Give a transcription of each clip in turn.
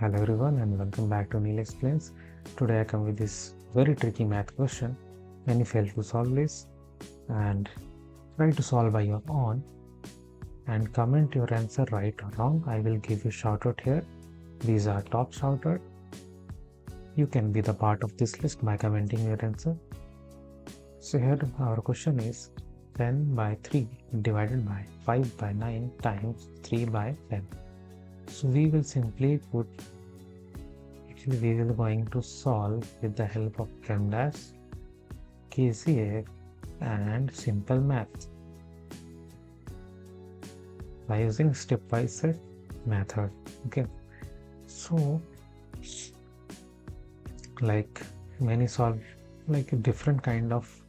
Hello everyone and welcome back to Neil Explains. Today I come with this very tricky math question. When you fail to solve this and try to solve by your own and comment your answer right or wrong, I will give you shout out here. These are top shout out. You can be the part of this list by commenting your answer. So here our question is 10 by 3 divided by 5 by 9 times 3 by 10. So we will simply put we will going to solve with the help of PEMDAS, KCF and simple math by using stepwise method. Okay, so like many different kind of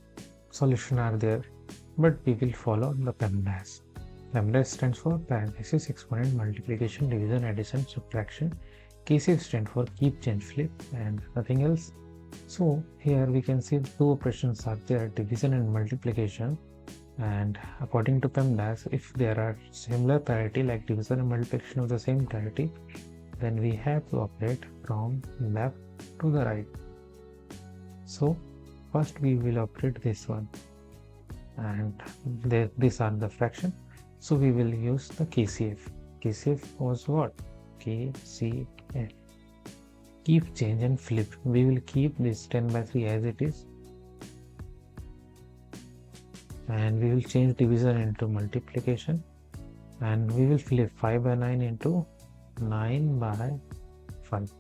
solution are there, but we will follow the PEMDAS. PEMDAS stands for parenthesis, exponent, multiplication, division, addition, subtraction. KCF stands for keep, change, flip, and nothing else. So here we can see two operations are there, division and multiplication. And according to PEMDAS, if there are similar parity like division and multiplication of the same parity, then we have to operate from left to the right. So first we will operate this one, and these are the fraction. So we will use the KCF. KCF was what? KCF. Keep, change and flip. We will keep this 10 by 3 as it is. And we will change division into multiplication. And we will flip 5 by 9 into 9 by 5.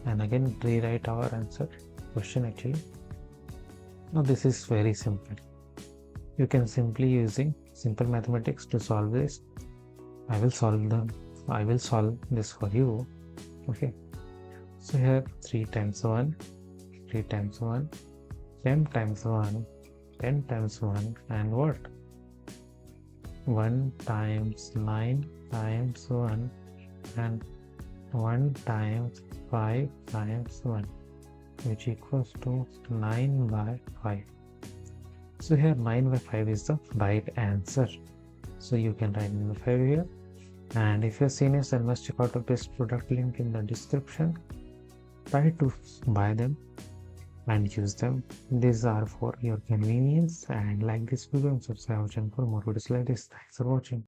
And again rewrite our answer question actually. Now this is very simple. You can simply using simple mathematics to solve this. I will solve this for you. Okay, so here 3 times 1, 3 times 1, 10 times 1, 10 times 1, and what? 1 times 9 times 1, and 1 times 5 times 1, which equals to 9 by 5. So here 9 by 5 is the right answer. So you can write 9 by 5 here. And if you're seniors, then must check out the best product link in the description. Try to buy them and use them. These are for your convenience. And like this video and subscribe our channel for more videos like this. Thanks for watching.